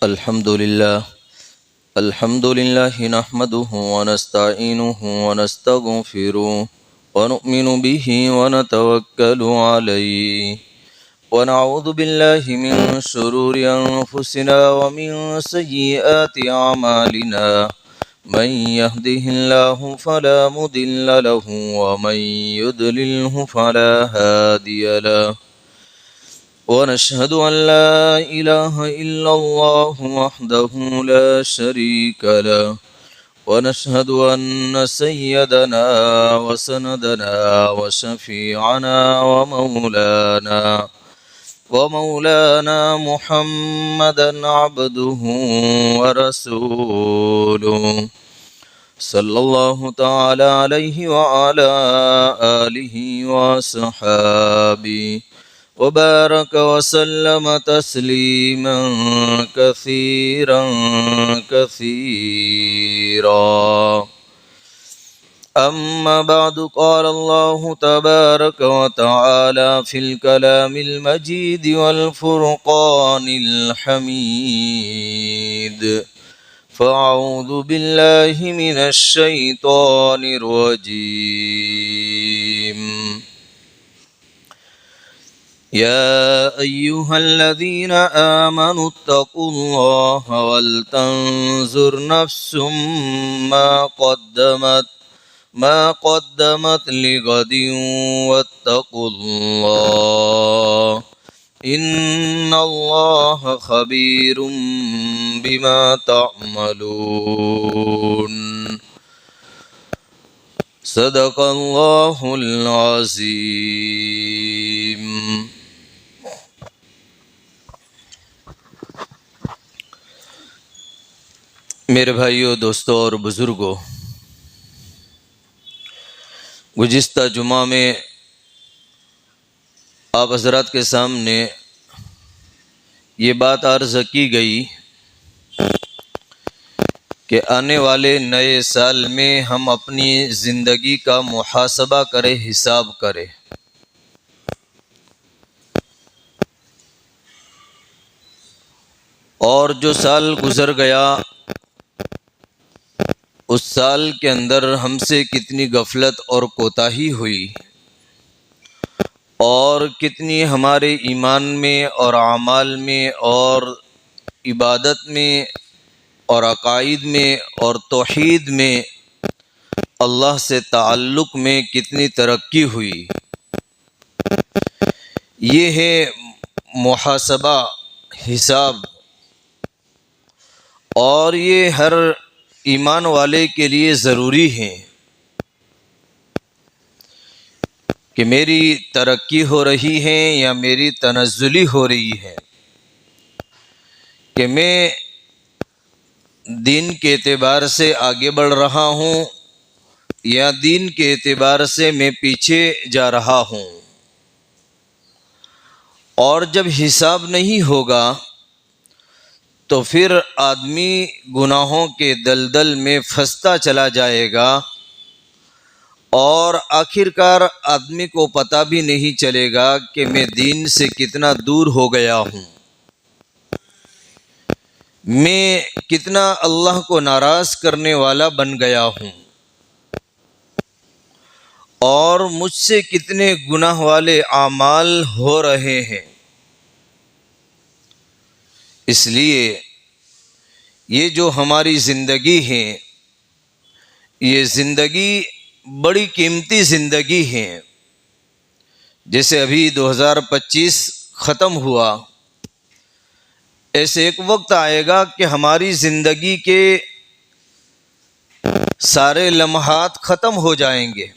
الحمد لله نحمده ونستعينه ونستغفره ونؤمن به ونتوكل عليه ونعوذ بالله من شرور أنفسنا ومن سيئات أعمالنا من يهده الله فلا مضل له ومن يضلله فلا هادي له ونشهد أن لا إله إلا الله وحده لا شريك له ونشهد أن سيدنا وسندنا وشفيعنا ومولانا محمدا عبده ورسوله صلى الله تعالى عليه وعلى آله وصحابه وبارك وسلم تسليما كثيرا أما بعد قال الله تبارك وتعالى في الكلام المجيد والفرقان الحميد فأعوذ بالله من الشيطان الرجيم يا أيها الذين آمنوا اتقوا الله ولتنظر نفس ما قدمت لغد واتقوا الله إن الله خبير بما تعملون صدق الله العظيم. میرے بھائیوں، دوستوں اور بزرگوں، گزشتہ جمعہ میں آپ حضرات کے سامنے یہ بات عرض کی گئی کہ آنے والے نئے سال میں ہم اپنی زندگی کا محاسبہ کریں، حساب کریں۔ اور جو سال گزر گیا، اس سال کے اندر ہم سے کتنی غفلت اور کوتاہی ہوئی، اور کتنی ہمارے ایمان میں اور اعمال میں اور عبادت میں اور عقائد میں اور توحید میں اللہ سے تعلق میں کتنی ترقی ہوئی۔ یہ ہے محاسبہ، حساب، اور یہ ہر ایمان والے کے لیے ضروری ہے کہ میری ترقی ہو رہی ہے یا میری تنزلی ہو رہی ہے، کہ میں دین کے اعتبار سے آگے بڑھ رہا ہوں یا دین کے اعتبار سے میں پیچھے جا رہا ہوں۔ اور جب حساب نہیں ہوگا تو پھر آدمی گناہوں کے دلدل میں پھنستا چلا جائے گا، اور آخرکار آدمی کو پتہ بھی نہیں چلے گا کہ میں دین سے کتنا دور ہو گیا ہوں، میں کتنا اللہ کو ناراض کرنے والا بن گیا ہوں، اور مجھ سے کتنے گناہ والے اعمال ہو رہے ہیں۔ اس لیے یہ جو ہماری زندگی ہے، یہ زندگی بڑی قیمتی زندگی ہے۔ جیسے ابھی 2025 ختم ہوا، ایسے ایک وقت آئے گا کہ ہماری زندگی کے سارے لمحات ختم ہو جائیں گے۔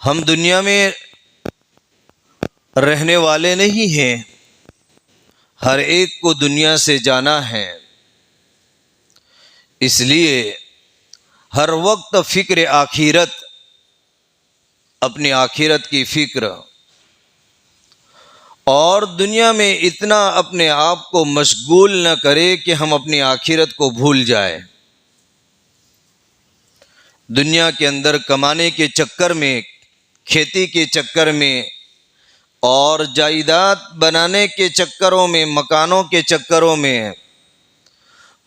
ہم دنیا میں رہنے والے نہیں ہیں، ہر ایک کو دنیا سے جانا ہے۔ اس لیے ہر وقت فکر آخرت، اپنی آخرت کی فکر، اور دنیا میں اتنا اپنے آپ کو مشغول نہ کرے کہ ہم اپنی آخرت کو بھول جائیں۔ دنیا کے اندر کمانے کے چکر میں، کھیتی کے چکر میں اور جائیداد بنانے کے چکروں میں، مکانوں کے چکروں میں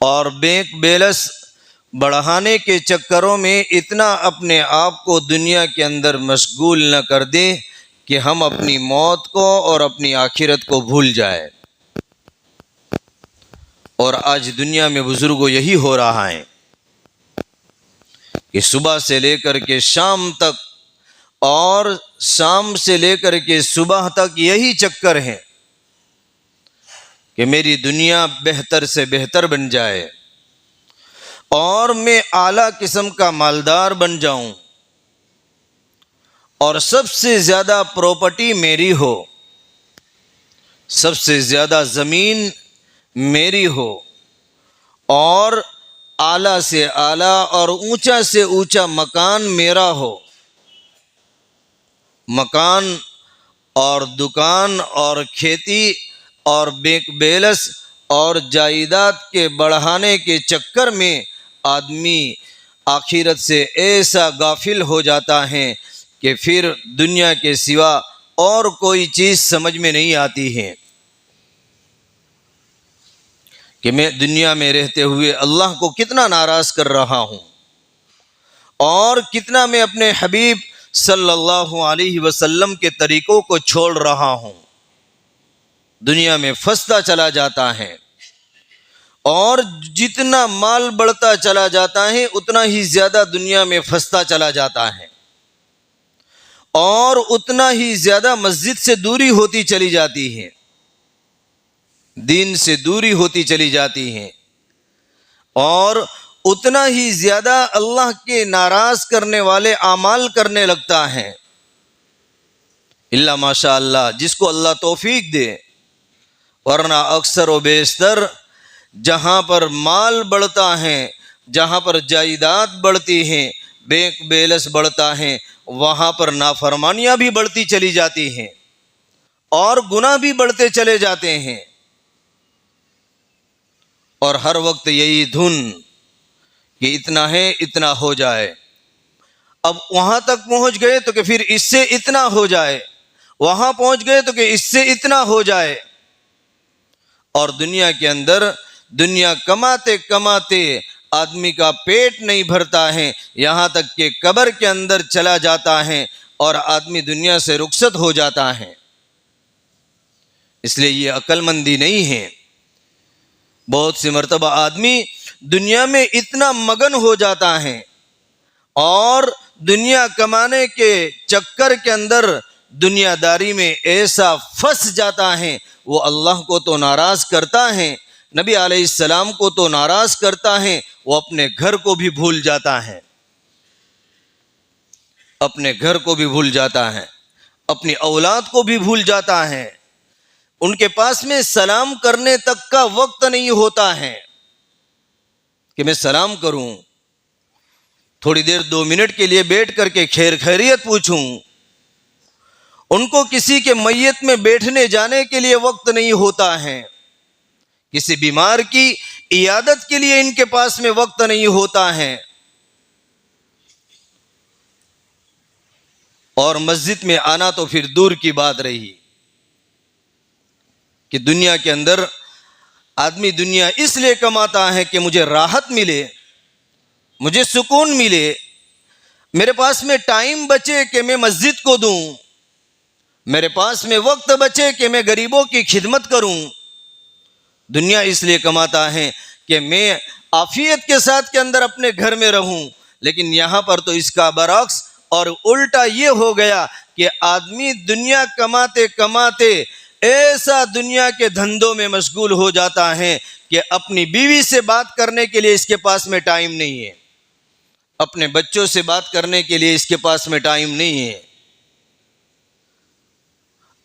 اور بینک بیلنس بڑھانے کے چکروں میں اتنا اپنے آپ کو دنیا کے اندر مشغول نہ کر دیں کہ ہم اپنی موت کو اور اپنی آخرت کو بھول جائیں۔ اور آج دنیا میں بزرگوں یہی ہو رہا ہے کہ صبح سے لے کر کے شام تک اور شام سے لے کر کے صبح تک یہی چکر ہے کہ میری دنیا بہتر سے بہتر بن جائے اور میں اعلیٰ قسم کا مالدار بن جاؤں اور سب سے زیادہ پراپرٹی میری ہو، سب سے زیادہ زمین میری ہو اور اعلیٰ سے اعلیٰ اور اونچا سے اونچا مکان میرا ہو۔ مکان اور دکان اور کھیتی اور بینک بیلنس اور جائیداد کے بڑھانے کے چکر میں آدمی آخرت سے ایسا غافل ہو جاتا ہے کہ پھر دنیا کے سوا اور کوئی چیز سمجھ میں نہیں آتی ہے کہ میں دنیا میں رہتے ہوئے اللہ کو کتنا ناراض کر رہا ہوں اور کتنا میں اپنے حبیب صلی اللہ علیہ وسلم کے طریقوں کو چھوڑ رہا ہوں۔ دنیا میں پھنستا چلا جاتا ہے اور جتنا مال بڑھتا چلا جاتا ہے اتنا ہی زیادہ دنیا میں پھنستا چلا جاتا ہے اور اتنا ہی زیادہ مسجد سے دوری ہوتی چلی جاتی ہے، دین سے دوری ہوتی چلی جاتی ہے اور اتنا ہی زیادہ اللہ کے ناراض کرنے والے اعمال کرنے لگتا ہے، الا ماشاء اللہ جس کو اللہ توفیق دے، ورنہ اکثر و بیشتر جہاں پر مال بڑھتا ہے، جہاں پر جائیداد بڑھتی ہیں، بینک بیلنس بڑھتا ہے، وہاں پر نافرمانیاں بھی بڑھتی چلی جاتی ہیں اور گناہ بھی بڑھتے چلے جاتے ہیں اور ہر وقت یہی دھن کہ اتنا ہے اتنا ہو جائے، اب وہاں تک پہنچ گئے تو کہ پھر اس سے اتنا ہو جائے، وہاں پہنچ گئے تو کہ اس سے اتنا ہو جائے، اور دنیا کے اندر دنیا کماتے کماتے آدمی کا پیٹ نہیں بھرتا ہے، یہاں تک کہ قبر کے اندر چلا جاتا ہے اور آدمی دنیا سے رخصت ہو جاتا ہے۔ اس لیے یہ عقل مندی نہیں ہے۔ بہت سی مرتبہ آدمی دنیا میں اتنا مگن ہو جاتا ہے اور دنیا کمانے کے چکر کے اندر دنیا داری میں ایسا پھنس جاتا ہے، وہ اللہ کو تو ناراض کرتا ہے، نبی علیہ السلام کو تو ناراض کرتا ہے، وہ اپنے گھر کو بھی بھول جاتا ہے، اپنے گھر کو بھی بھول جاتا ہے، اپنی اولاد کو بھی بھول جاتا ہے، ان کے پاس میں سلام کرنے تک کا وقت نہیں ہوتا ہے کہ میں سلام کروں، تھوڑی دیر 2 منٹ کے لیے بیٹھ کر کے خیر خیریت پوچھوں، ان کو کسی کے میت میں بیٹھنے جانے کے لیے وقت نہیں ہوتا ہے، کسی بیمار کی عیادت کے لیے ان کے پاس میں وقت نہیں ہوتا ہے، اور مسجد میں آنا تو پھر دور کی بات رہی کہ دنیا کے اندر آدمی دنیا اس لیے کماتا ہے کہ مجھے راحت ملے، مجھے سکون ملے، میرے پاس میں ٹائم بچے کہ میں مسجد کو دوں، میرے پاس میں وقت بچے کہ میں غریبوں کی خدمت کروں۔ دنیا اس لیے کماتا ہے کہ میں عافیت کے ساتھ کے اندر اپنے گھر میں رہوں، لیکن یہاں پر تو اس کا برعکس اور الٹا یہ ہو گیا کہ آدمی دنیا کماتے کماتے ایسا دنیا کے دھندوں میں مشغول ہو جاتا ہے کہ اپنی بیوی سے بات کرنے کے لیے اس کے پاس میں ٹائم نہیں ہے، اپنے بچوں سے بات کرنے کے لیے اس کے پاس میں ٹائم نہیں ہے،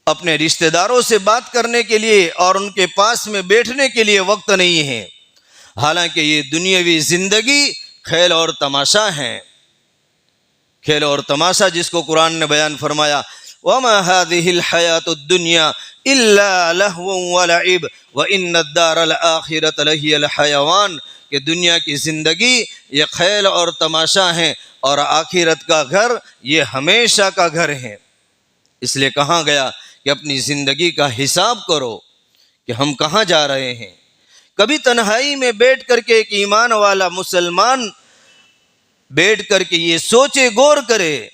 اپنے رشتہ داروں سے بات کرنے کے لیے اور ان کے پاس میں بیٹھنے کے لیے وقت نہیں ہے، حالانکہ یہ دنیاوی زندگی کھیل اور تماشا ہے، کھیل اور تماشا جس کو قرآن نے بیان فرمایا وَمَا هَذِهِ الْحَيَاةُ الدُّنْيَا إِلَّا لَهْوٌ وَلَعِبٌ وَإِنَّ الدَّارَ الْآخِرَةَ لَهِيَ الْحَيَوَانُ کہ دنیا کی زندگی یہ کھیل اور تماشا ہے اور آخرت کا گھر یہ ہمیشہ کا گھر ہے۔ اس لیے کہا گیا کہ اپنی زندگی کا حساب کرو کہ ہم کہاں جا رہے ہیں۔ کبھی تنہائی میں بیٹھ کر کے ایک ایمان والا مسلمان بیٹھ کر کے یہ سوچے، غور کرے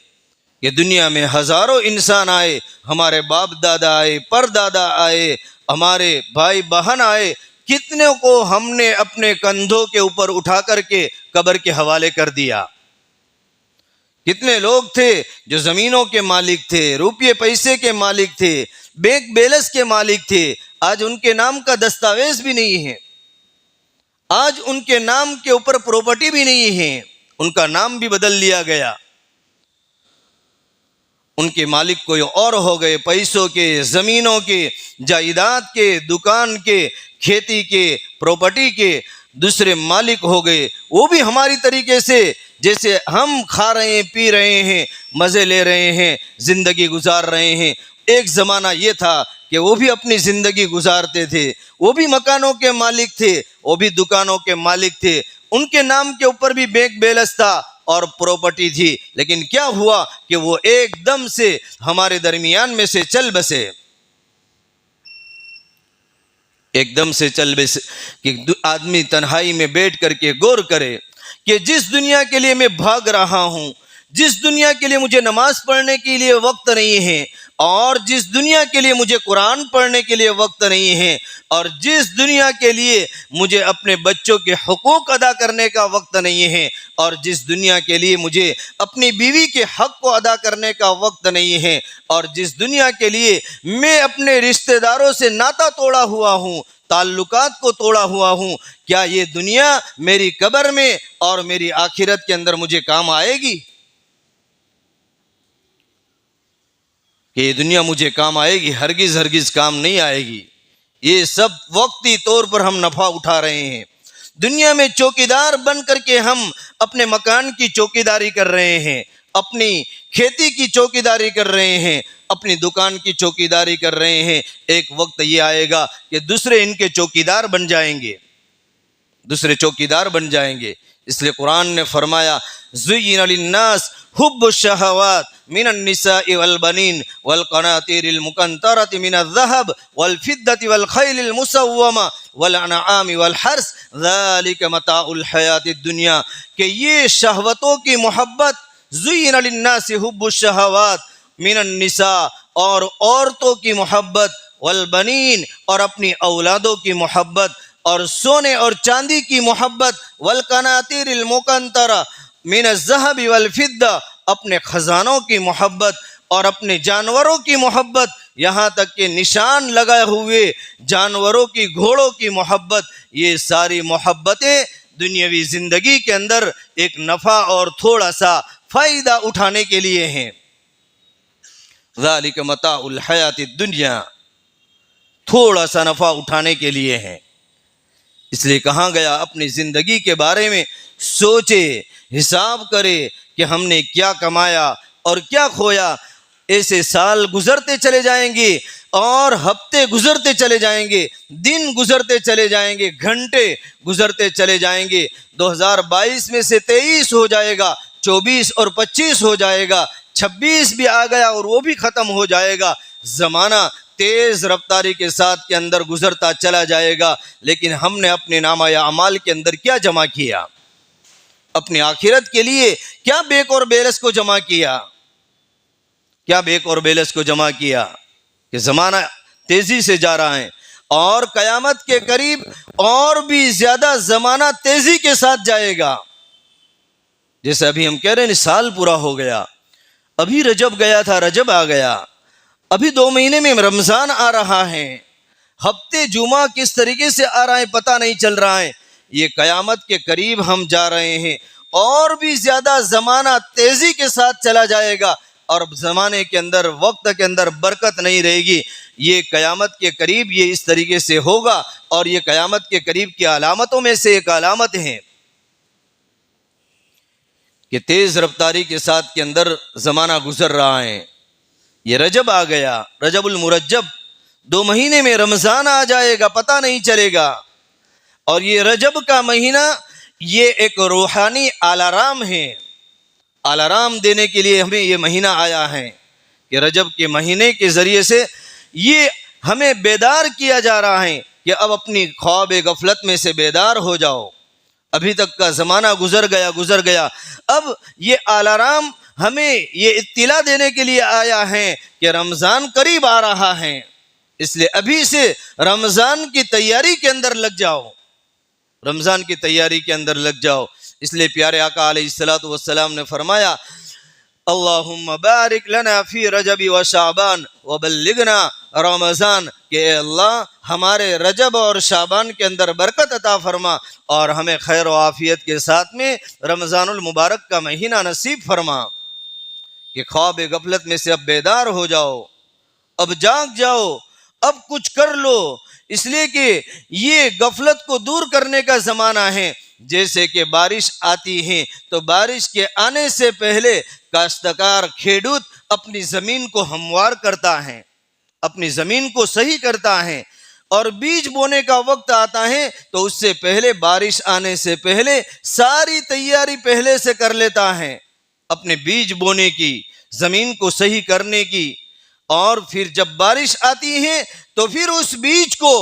کہ دنیا میں ہزاروں انسان آئے، ہمارے باپ دادا آئے، پر دادا آئے، ہمارے بھائی بہن آئے، کتنے کو ہم نے اپنے کندھوں کے اوپر اٹھا کر کے قبر کے حوالے کر دیا۔ کتنے لوگ تھے جو زمینوں کے مالک تھے، روپے پیسے کے مالک تھے، بینک بیلنس کے مالک تھے، آج ان کے نام کا دستاویز بھی نہیں ہے، آج ان کے نام کے اوپر پراپرٹی بھی نہیں ہے، ان کا نام بھی بدل لیا گیا، ان کے مالک کوئی اور ہو گئے، پیسوں کے، زمینوں کے، جائیداد کے، دکان کے، کھیتی کے، پراپرٹی کے دوسرے مالک ہو گئے۔ وہ بھی ہماری طریقے سے جیسے ہم کھا رہے ہیں، پی رہے ہیں، مزے لے رہے ہیں، زندگی گزار رہے ہیں۔ ایک زمانہ یہ تھا کہ وہ بھی اپنی زندگی گزارتے تھے، وہ بھی مکانوں کے مالک تھے، وہ بھی دکانوں کے مالک تھے، ان کے نام کے اوپر بھی بینک بیلنس تھا اور پراپرٹی تھی، لیکن کیا ہوا کہ وہ ایک دم سے ہمارے درمیان میں سے چل بسے، ایک دم سے چل بسے۔ کہ آدمی تنہائی میں بیٹھ کر کے غور کرے کہ جس دنیا کے لیے میں بھاگ رہا ہوں، جس دنیا کے لیے مجھے نماز پڑھنے کے لیے وقت نہیں ہے، اور جس دنیا کے لیے مجھے قرآن پڑھنے کے لیے وقت نہیں ہے، اور جس دنیا کے لیے مجھے اپنے بچوں کے حقوق ادا کرنے کا وقت نہیں ہے، اور جس دنیا کے لیے مجھے اپنی بیوی کے حق کو ادا کرنے کا وقت نہیں ہے، اور جس دنیا کے لیے میں اپنے رشتہ داروں سے ناطا توڑا ہوا ہوں، تعلقات کو توڑا ہوا ہوں، کیا یہ دنیا میری قبر میں اور میری آخرت کے اندر مجھے کام آئے گی؟ کہ یہ دنیا مجھے کام آئے گی؟ ہرگز ہرگز کام نہیں آئے گی۔ یہ سب وقتی طور پر ہم نفع اٹھا رہے ہیں۔ دنیا میں چوکیدار بن کر کے ہم اپنے مکان کی چوکیداری کر رہے ہیں، اپنی کھیتی کی چوکیداری کر رہے ہیں، اپنی دکان کی چوکیداری کر رہے ہیں۔ ایک وقت یہ آئے گا کہ دوسرے ان کے چوکیدار بن جائیں گے، دوسرے چوکیدار بن جائیں گے۔ اس لیے قرآن نے فرمایا زُيِّنَ لِلنَّاسِ حُبُّ الشَّهَوَاتِ مِنَ النِّسَاءِ وَالْبَنِينَ وَالْقَنَاطِيرِ الْمُقَنطَرَةِ مِنَ الذَّهَبِ وَالْفِضَّةِ وَالْخَيْلِ الْمُسَوَّمَةِ وَالْأَنْعَامِ وَالْحَرْثِ ذَلِكَ مَتَاعُ الْحَيَاةِ الدُّنْيَا، کہ یہ شہوتوں کی محبت، زُيِّنَ لِلنَّاسِ حُبُّ الشَّهَوَاتِ مِنَ النِّسَاءِ اور عورتوں کی محبت، والبنین اور اپنی اولادوں کی محبت، اور سونے اور چاندی کی محبت، والقناطیر المقنطرہ من الذهب والفضہ اپنے خزانوں کی محبت، اور اپنے جانوروں کی محبت، یہاں تک کہ نشان لگائے ہوئے جانوروں کی، گھوڑوں کی محبت۔ یہ ساری محبتیں دنیاوی زندگی کے اندر ایک نفع اور تھوڑا سا فائدہ اٹھانے کے لیے ہیں۔ ذالک متاع الحیات الدنیا، تھوڑا سا نفع اٹھانے کے لیے ہیں۔ اس لیے کہا گیا اپنی زندگی کے بارے میں سوچے، حساب کرے کہ ہم نے کیا کمایا اور کیا کھویا۔ ایسے سال گزرتے چلے جائیں گے، اور ہفتے گزرتے چلے جائیں گے، دن گزرتے چلے جائیں گے، گھنٹے گزرتے چلے جائیں گے۔ 2022 میں سے 23 ہو جائے گا، 24 اور 25 ہو جائے گا، 26 بھی آ گیا اور وہ بھی ختم ہو جائے گا۔ زمانہ تیز رفتاری کے ساتھ کے اندر گزرتا چلا جائے گا، لیکن ہم نے اپنے نامہ اعمال کے اندر کیا جمع کیا؟ اپنی آخرت کے لیے کیا بیک اور بیلنس کو جمع کیا؟ کیا بیک اور بیلنس کو جمع کیا؟ کہ زمانہ تیزی سے جا رہا ہے، اور قیامت کے قریب اور بھی زیادہ زمانہ تیزی کے ساتھ جائے گا۔ جیسے ابھی ہم کہہ رہے ہیں سال پورا ہو گیا، ابھی رجب گیا تھا، رجب آ گیا، ابھی 2 مہینے میں رمضان آ رہا ہے، ہفتے جمعہ کس طریقے سے آ رہا ہے پتہ نہیں چل رہا ہے۔ یہ قیامت کے قریب ہم جا رہے ہیں، اور بھی زیادہ زمانہ تیزی کے ساتھ چلا جائے گا، اور زمانے کے اندر، وقت کے اندر برکت نہیں رہے گی۔ یہ قیامت کے قریب یہ اس طریقے سے ہوگا، اور یہ قیامت کے قریب کی علامتوں میں سے ایک علامت ہے کہ تیز رفتاری کے ساتھ کے اندر زمانہ گزر رہا ہے۔ یہ رجب آ گیا، رجب المرجب، 2 مہینے میں رمضان آ جائے گا، پتہ نہیں چلے گا۔ اور یہ رجب کا مہینہ یہ ایک روحانی الارم ہے، الارم دینے کے لیے ہمیں یہ مہینہ آیا ہے کہ رجب کے مہینے کے ذریعے سے یہ ہمیں بیدار کیا جا رہا ہے کہ اب اپنی خواب غفلت میں سے بیدار ہو جاؤ. ابھی تک کا زمانہ گزر گیا. اب یہ الارم ہمیں یہ اطلاع دینے کے لیے آیا ہے کہ رمضان قریب آ رہا ہے. اس لیے ابھی سے رمضان کی تیاری کے اندر لگ جاؤ. رمضان کی تیاری کے اندر لگ جاؤ. اس لیے پیارے آقا علیہ الصلوۃ والسلام نے فرمایا اللہم بارک لنا فی رجب و شعبان وبلغنا رمضان، کہ اے اللہ ہمارے رجب اور شعبان کے اندر برکت عطا فرما اور ہمیں خیر و عافیت کے ساتھ میں رمضان المبارک کا مہینہ نصیب فرما. کہ خواب غفلت میں سے اب بیدار ہو جاؤ، اب جاگ جاؤ، اب کچھ کر لو. اس لیے کہ یہ غفلت کو دور کرنے کا زمانہ ہے. جیسے کہ بارش آتی ہے تو بارش کے آنے سے پہلے کاشتکار کھیڈوت اپنی زمین کو ہموار کرتا ہے، اپنی زمین کو صحیح کرتا ہے. اور بیج بونے کا وقت آتا ہے تو اس سے پہلے، بارش آنے سے پہلے ساری تیاری پہلے سے کر لیتا ہے اپنے بیج بونے کی، زمین کو صحیح کرنے کی. اور پھر جب بارش آتی ہے تو پھر اس بیج کو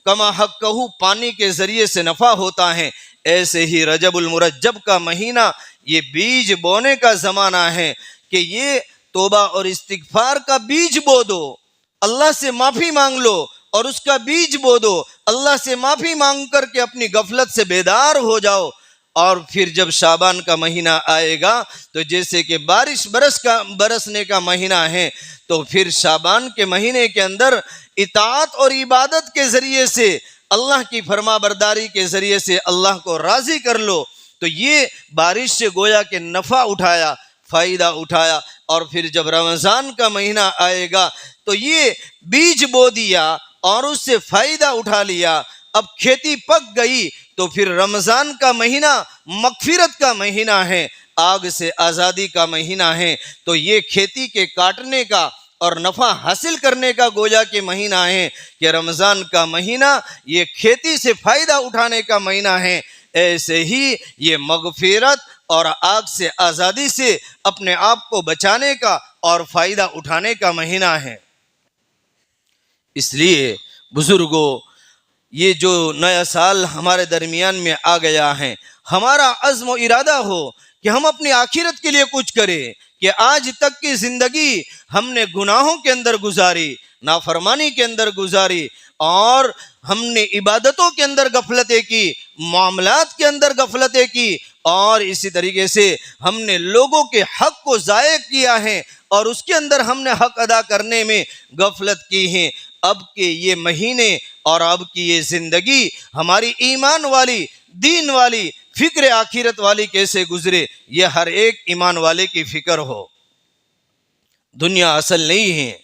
کما حقہ پانی کے ذریعے سے نفع ہوتا ہے. ایسے ہی رجب المرجب کا مہینہ یہ بیج بونے کا زمانہ ہے کہ یہ توبہ اور استغفار کا بیج بو دو، اللہ سے معافی مانگ لو اور اس کا بیج بو دو. اللہ سے معافی مانگ کر کے اپنی غفلت سے بیدار ہو جاؤ. اور پھر جب شعبان کا مہینہ آئے گا تو جیسے کہ بارش برسنے کا مہینہ ہے تو پھر شعبان کے مہینے کے اندر اطاعت اور عبادت کے ذریعے سے، اللہ کی فرما برداری کے ذریعے سے اللہ کو راضی کر لو. تو یہ بارش سے گویا کہ نفع اٹھایا، فائدہ اٹھایا. اور پھر جب رمضان کا مہینہ آئے گا تو یہ بیج بو دیا اور اس سے فائدہ اٹھا لیا. اب کھیتی پک گئی تو پھر رمضان کا مہینہ مغفرت کا مہینہ ہے، آگ سے آزادی کا مہینہ ہے. تو یہ کھیتی کے کاٹنے کا اور نفع حاصل کرنے کا گویا کے مہینہ ہے کہ رمضان کا مہینہ یہ کھیتی سے فائدہ اٹھانے کا مہینہ ہے. ایسے ہی یہ مغفرت اور آگ سے آزادی سے اپنے آپ کو بچانے کا اور فائدہ اٹھانے کا مہینہ ہے. اس لیے بزرگوں، یہ جو نیا سال ہمارے درمیان میں آ گیا ہے، ہمارا عزم و ارادہ ہو کہ ہم اپنی آخرت کے لیے کچھ کریں. کہ آج تک کی زندگی ہم نے گناہوں کے اندر گزاری، نافرمانی کے اندر گزاری، اور ہم نے عبادتوں کے اندر غفلتیں کی، معاملات کے اندر غفلتیں کی، اور اسی طریقے سے ہم نے لوگوں کے حق کو ضائع کیا ہے اور اس کے اندر ہم نے حق ادا کرنے میں غفلت کی ہے. اب کے یہ مہینے اور اب کی یہ زندگی ہماری ایمان والی، دین والی، فکر آخرت والی کیسے گزرے، یہ ہر ایک ایمان والے کی فکر ہو. دنیا اصل نہیں ہے،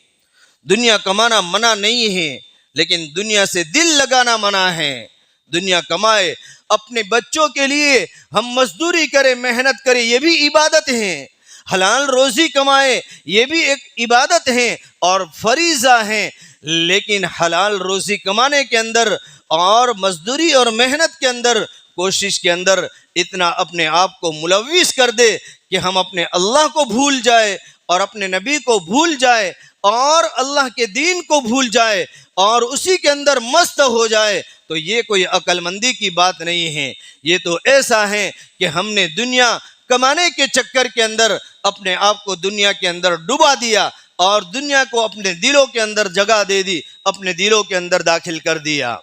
دنیا کمانا منع نہیں ہے، لیکن دنیا سے دل لگانا منع ہے. دنیا کمائے، اپنے بچوں کے لیے ہم مزدوری کریں، محنت کریں، یہ بھی عبادت ہے. حلال روزی کمائے، یہ بھی ایک عبادت ہے اور فریضہ ہے. لیکن حلال روزی کمانے کے اندر اور مزدوری اور محنت کے اندر، کوشش کے اندر اتنا اپنے آپ کو ملوث کر دے کہ ہم اپنے اللہ کو بھول جائے اور اپنے نبی کو بھول جائے اور اللہ کے دین کو بھول جائے اور اسی کے اندر مست ہو جائے، تو یہ کوئی عقل مندی کی بات نہیں ہے. یہ تو ایسا ہے کہ ہم نے دنیا کمانے کے چکر کے اندر اپنے آپ کو دنیا کے اندر ڈبا دیا اور دنیا کو اپنے دلوں کے اندر جگہ دے دی، اپنے دلوں کے اندر داخل کر دیا.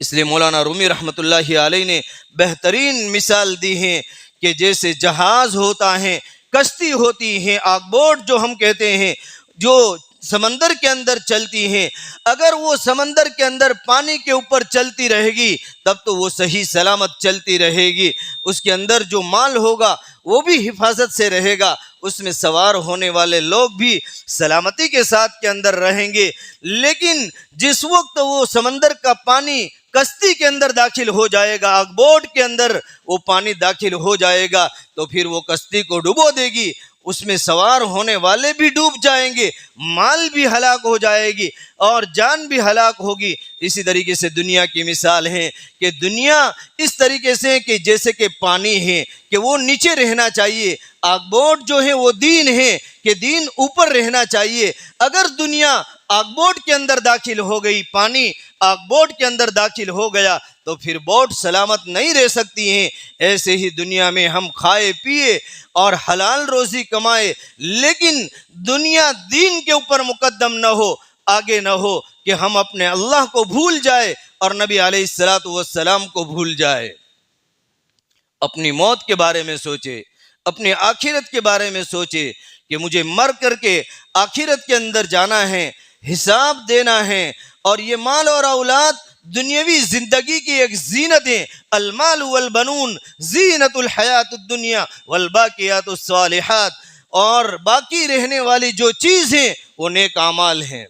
اس لیے مولانا رومی رحمۃ اللہ علیہ نے بہترین مثال دی ہے کہ جیسے جہاز ہوتا ہے، کشتی ہوتی ہے، آگ بوٹ جو ہم کہتے ہیں، جو سمندر کے اندر چلتی ہیں. اگر وہ سمندر کے اندر پانی کے اوپر چلتی رہے گی تب تو وہ صحیح سلامت چلتی رہے گی، اس کے اندر جو مال ہوگا وہ بھی حفاظت سے رہے گا، اس میں سوار ہونے والے لوگ بھی سلامتی کے ساتھ کے اندر رہیں گے. لیکن جس وقت وہ سمندر کا پانی کشتی کے اندر داخل ہو جائے گا، آگ بوٹ کے اندر وہ پانی داخل ہو جائے گا تو پھر وہ کشتی کو ڈبو دے گی، اس میں سوار ہونے والے بھی ڈوب جائیں گے، مال بھی ہلاک ہو جائے گی اور جان بھی ہلاک ہوگی. اسی طریقے سے دنیا کی مثال ہے کہ دنیا اس طریقے سے کہ جیسے کہ پانی ہے کہ وہ نیچے رہنا چاہیے، آگ بوٹ جو ہے وہ دین ہے کہ دین اوپر رہنا چاہیے. اگر دنیا آگ بوٹ کے اندر داخل ہو گئی، پانی آگ بوٹ کے اندر داخل ہو گیا تو پھر بوٹ سلامت نہیں رہ سکتی ہیں۔ ایسے ہی دنیا میں ہم کھائے پیے اور حلال روزی کمائے، لیکن دنیا دین کے اوپر مقدم نہ ہو، آگے نہ ہو کہ ہم اپنے اللہ کو بھول جائے اور نبی علیہ السلام کو بھول جائے۔ اپنی موت کے بارے میں سوچے، اپنی آخرت کے بارے میں سوچے کہ مجھے مر کر کے آخرت کے اندر جانا ہے، حساب دینا ہے، اور یہ مال اور اولاد دنیاوی زندگی کی ایک زینت ہے۔ المال والبنون زینت الحیات الدنیا والباقیات الصالحات، اور باقی رہنے والی جو چیز ہیں وہ نیک اعمال ہیں۔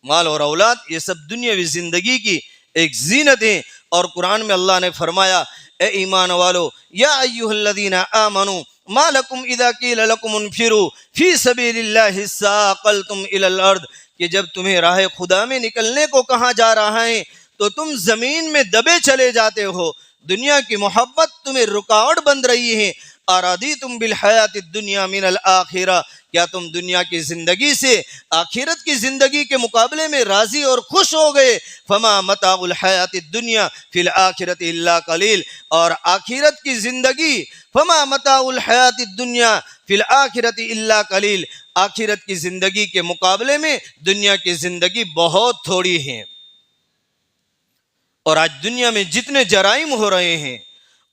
مال اور اولاد یہ سب دنیاوی زندگی کی ایک زینت ہے، اور قرآن میں اللہ نے فرمایا اے ایمان والو یا ایھا الذین آمنوا ما لکم اذا قیل لکم انفروا فی سبیل اللہ ثاقلتم الی الارض، کہ جب تمہیں راہ خدا میں نکلنے کو کہا جا رہا ہے تو تم زمین میں دبے چلے جاتے ہو، دنیا کی محبت تمہیں رکاوٹ بن رہی ہے۔ ارادیتم بالحیات الدنیا من الآخرہ، کیا تم دنیا کی زندگی سے آخرت کی زندگی کے مقابلے میں راضی اور خوش ہو گئے؟ فما متاع الحیات الدنیا فی الآخرۃ الا قلیل، اور آخرت کی زندگی فما متاع الحیات الدنیا فی الآخرۃ الا قلیل، آخرت کی زندگی کے مقابلے میں دنیا کی زندگی بہت تھوڑی ہے۔ اور آج دنیا میں جتنے جرائم ہو رہے ہیں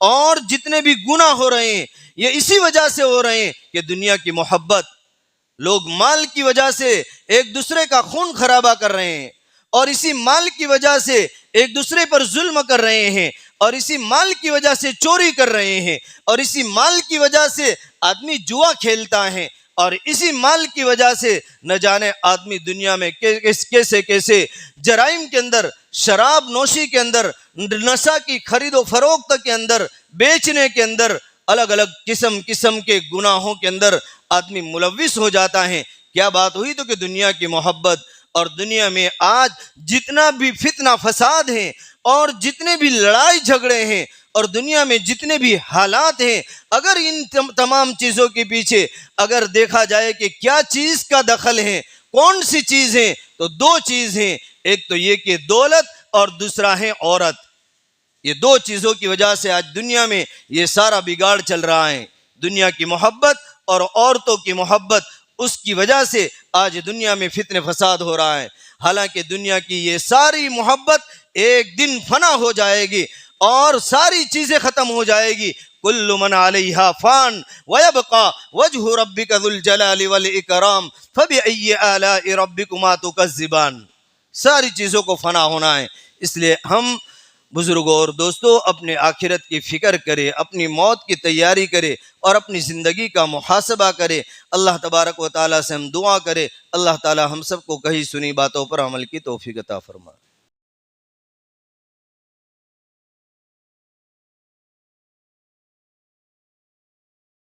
اور جتنے بھی گناہ ہو رہے ہیں یہ اسی وجہ سے ہو رہے ہیں کہ دنیا کی محبت، لوگ مال کی وجہ سے ایک دوسرے کا خون خرابہ کر رہے ہیں، اور اسی مال کی وجہ سے ایک دوسرے پر ظلم کر رہے ہیں، اور اسی مال کی وجہ سے چوری کر رہے ہیں، اور اسی مال کی وجہ سے آدمی جوا کھیلتا ہے، اور اسی مال کی وجہ سے نہ جانے آدمی دنیا میں کیسے کیسے جرائم کے اندر، شراب نوشی کے اندر، نشہ کی خرید و فروخت کے اندر، بیچنے کے اندر، الگ الگ قسم کے گناہوں کے اندر آدمی ملوث ہو جاتا ہے۔ کیا بات ہوئی تو کہ دنیا کی محبت، اور دنیا میں آج جتنا بھی فتنہ فساد ہیں اور جتنے بھی لڑائی جھگڑے ہیں اور دنیا میں جتنے بھی حالات ہیں، اگر ان تمام چیزوں کے پیچھے اگر دیکھا جائے کہ کیا چیز کا دخل ہے، کون سی چیز ہے، تو دو چیز ہیں، ایک تو یہ کہ دولت اور دوسرا ہے عورت۔ یہ دو چیزوں کی وجہ سے آج دنیا میں یہ سارا بگاڑ چل رہا ہے۔ دنیا کی محبت اور عورتوں کی محبت، اس کی وجہ سے آج دنیا میں فتنہ فساد ہو رہا ہے۔ حالانکہ دنیا کی یہ ساری محبت ایک دن فنا ہو جائے گی اور ساری چیزیں ختم ہو جائے گی۔ کل من علیہا فان ویبقى وجہ ربک ذو الجلال والاکرام فبأی آلاء ربکما تکذبان۔ ساری چیزوں کو فنا ہونا ہے، اس لیے ہم بزرگوں اور دوستوں اپنے آخرت کی فکر کرے، اپنی موت کی تیاری کرے اور اپنی زندگی کا محاسبہ کرے۔ اللہ تبارک و تعالیٰ سے ہم دعا کرے، اللہ تعالیٰ ہم سب کو کہی سنی باتوں پر عمل کی توفیق عطا فرمائے۔